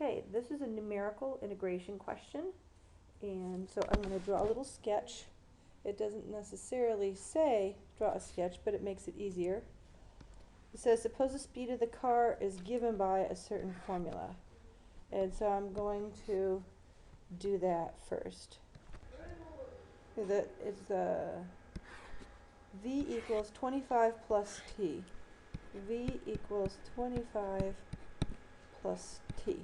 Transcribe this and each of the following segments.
Okay, this is a numerical integration question, and so I'm going to draw a little sketch. It doesn't necessarily say draw a sketch, but it makes it easier. It says suppose the speed of the car is given by a certain formula. And so I'm going to do that first. It's V equals 25 plus T. V equals 25 plus T.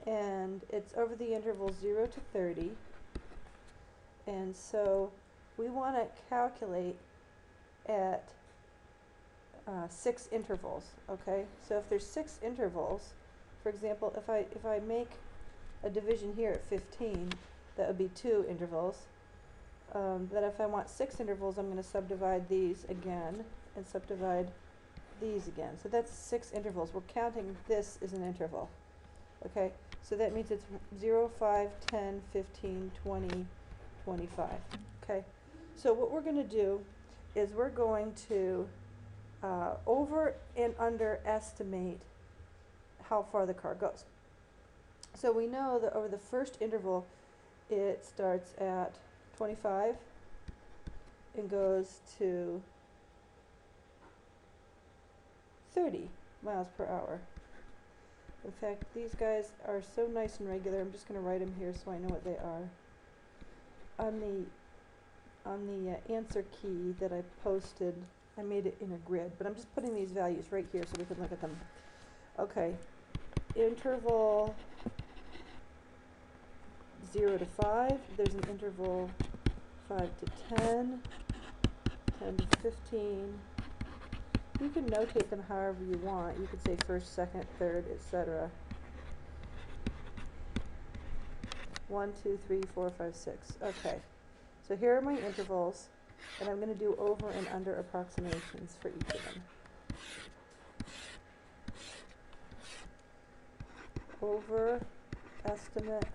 And it's over the interval 0 to 30. And so we want to calculate at 6 intervals, okay? So if there's 6 intervals, for example, if I make a division here at 15, that would be 2 intervals. Then if I want 6 intervals, I'm going to subdivide these again and subdivide these again. So that's 6 intervals. We're counting this as an interval, okay? So that means it's 0, 5, 10, 15, 20, 25, okay? So what we're going to do is we're going to over and underestimate how far the car goes. So we know that over the first interval it starts at 25 and goes to 30 miles per hour. In fact, these guys are so nice and regular. I'm just going to write them here so I know what they are. On the answer key that I posted, I made it in a grid, but I'm just putting these values right here so we can look at them. Okay, interval 0 to 5, there's an interval 5 to 10, 10 to 15. You can notate them however you want. You could say first, second, third, etc. 1, 2, 3, 4, 5, 6. Okay, so here are my intervals, and I'm going to do over and under approximations for each of them. Over estimate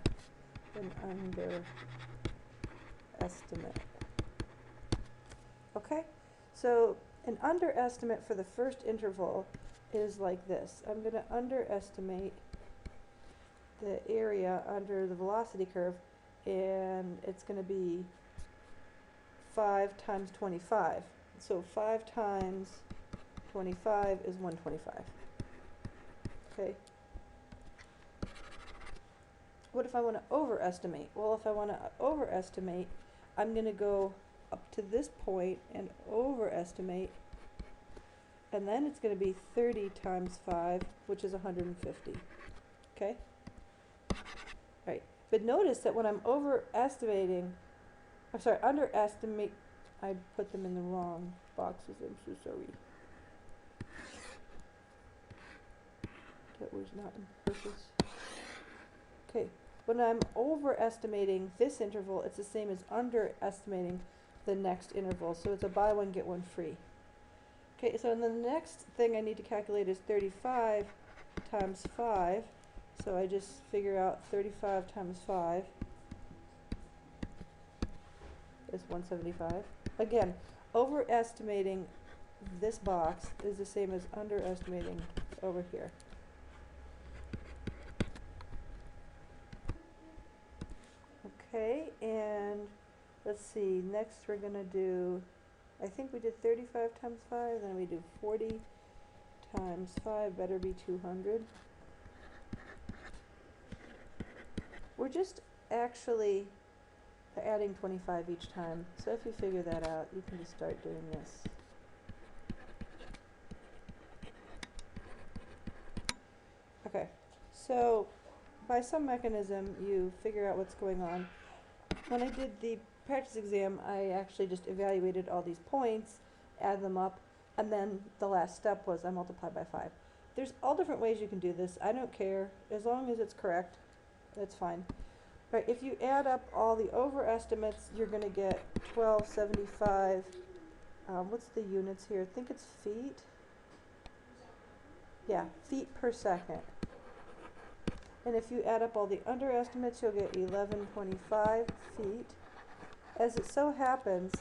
and under estimate. Okay, so an underestimate for the first interval is like this. I'm going to underestimate the area under the velocity curve, and it's going to be 5 times 25. So 5 times 25 is 125. Okay. What if I want to overestimate? Well, if I want to overestimate, I'm going to go up to this point and overestimate, and then it's going to be 30 times 5, which is 150. Okay? Right. But notice that when I'm underestimate, I put them in the wrong boxes. I'm so sorry. That was not on purpose. Okay. When I'm overestimating this interval, it's the same as underestimating the next interval. So it's a buy one, get one free. Okay, so the next thing I need to calculate is 35 times 5. So I just figure out 35 times 5 is 175. Again, overestimating this box is the same as underestimating over here. Okay, and let's see, next we're going to do, I think we did 35 times 5, then we do 40 times 5, better be 200. We're just actually adding 25 each time, so if you figure that out, you can just start doing this. Okay, so by some mechanism you figure out what's going on. When I did the practice exam, I actually just evaluated all these points, add them up, and then the last step was I multiplied by 5. There's all different ways you can do this. I don't care. As long as it's correct, that's fine. Right, if you add up all the overestimates, you're going to get 1275. What's the units here? I think it's feet. Yeah, feet per second. And if you add up all the underestimates, you'll get 1125 feet. As it so happens,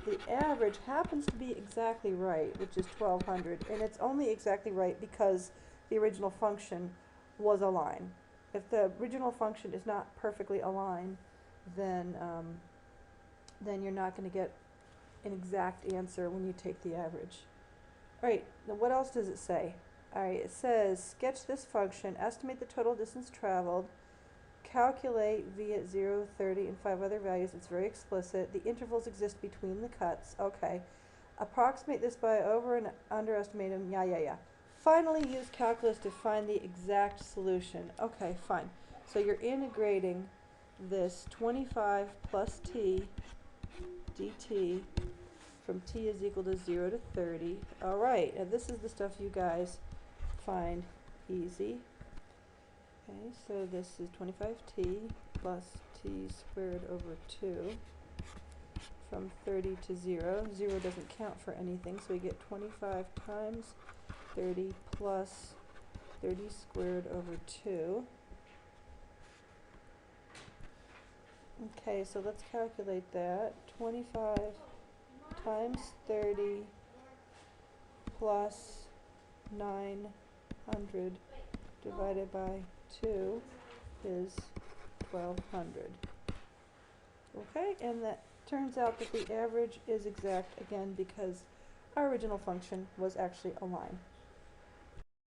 the average happens to be exactly right, which is 1200. And it's only exactly right because the original function was a line. If the original function is not perfectly aligned, then you're not going to get an exact answer when you take the average. Alright, now what else does it say? Alright, it says sketch this function, estimate the total distance traveled, calculate v at 0, 30, and 5 other values. It's very explicit. The intervals exist between the cuts. Okay. Approximate this by over and underestimate them. Yeah. Finally, use calculus to find the exact solution. Okay, fine. So you're integrating this 25 plus t dt from t is equal to 0 to 30. Alright, and this is the stuff you guys find easy. Okay, so this is 25t plus t squared over 2 from 30 to 0. 0 doesn't count for anything, so we get 25 times 30 plus 30 squared over 2. Okay, so let's calculate that. 25 times 30 plus 900 divided by 2 is 1200. Okay, and that turns out that the average is exact again because our original function was actually aligned.